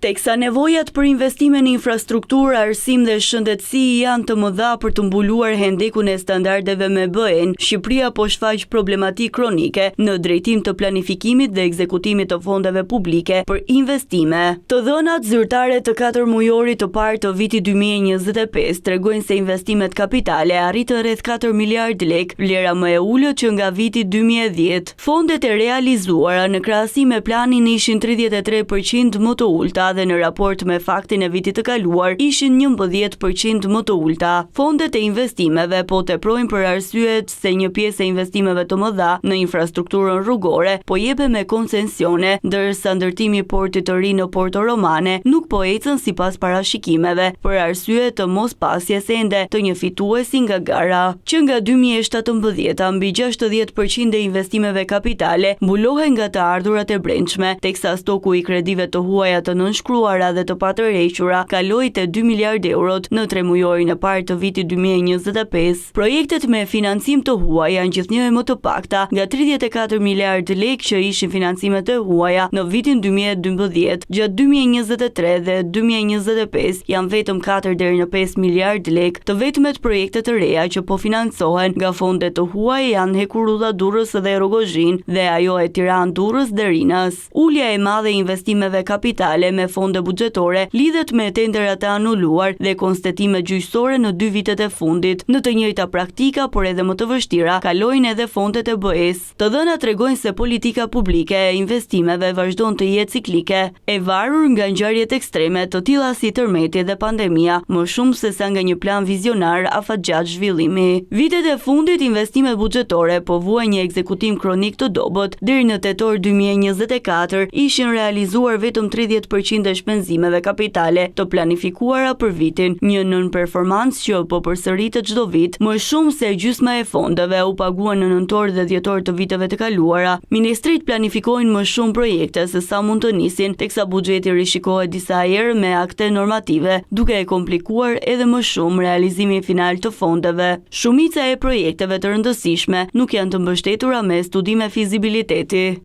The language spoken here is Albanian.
Teksa nevojat për investime në infrastrukturë, arsim dhe shëndetësi janë të mëdha për të mbuluar hendekun e standardeve me BE-n, Shqipëria po shfaq problematikë kronike në drejtim të planifikimit dhe ekzekutimit të fondeve publike për investime. Të dhënat zyrtare të 4 mujorit të parë të vitit 2025 tregojnë se investimet kapitale arritën rreth 4 miliardë lek, vlera më e ulët që nga viti 2010. Fondet e realizuara në krahasim me planin ishin 33% më të ulta dhe në raport me faktin e vitit të kaluar ishin 11% më të ulta. Fondet e investimeve po teprojnë për arsyet se një pjesë e investimeve të mëdha në infrastrukturën rrugore po jepe me koncensione, ndërsa ndërtimi i portit të ri në Porto Romane nuk po ecën sipas parashikimeve për arsye të mospasjes ende të një fituesi nga gara. Që nga 2017 mbi 60% e investimeve kapitale mbulohen nga të ardhurat e brendshme, teksa stoku i kredive të huaja të nënshkruara dhe të patërhequra kaloi te 2 miliardë eurot në 3 mujorin e parë të vitit 2025. Projektet me financim të huaj janë gjithnjë më të pakta nga 34 miliardë lekë që ishin financimet e huaja në vitin 2012. Gjatë 2023 dhe 2025 janë vetëm 4 deri në 5 miliardë lekë. Të vetmet projekte të reja që po financohen nga fondet të huaj janë Hekurudha Durrës dhe Rogozhin dhe ajo e Tiranë Durrës dhe Rinas. Ulja e madhe e investimeve kapitale me fonde buxhetore lidhet me tenderat e anuluar dhe konstatimet gjyqësore në 2 vitet e fundit. Në të njëjta praktika, por edhe më të vështira, kalojnë edhe fondet e BE-s. Të dhënat tregojnë se politika publike e investimeve vazhdon të jetë ciklike, e varur nga ngjarjet ekstreme të tilla si tërmeti dhe pandemia, më shumë se sa nga një plan vizionar afatgjatë zhvillimi. Vitet e fundit investimet buxhetore po vuajnë një ekzekutim kronik të dobët. Deri në tetor 2024 ishin realizuar vetëm 30% e shpenzimeve kapitale të planifikuara për vitin, një nën-performancë që po përsëritet çdo vit. Më shumë se gjysma e fondeve u paguan në nëntor dhe dhjetor të viteve të kaluara. Ministrit planifikojnë më shumë projekte se sa mund të nisin, teksa buxheti rishikohet disa herë me akte normative, duke e komplikuar edhe më shumë realizimin final të fondeve. Shumica e projekteve të rëndësishme nuk janë të mbështetura me studime fizibiliteti.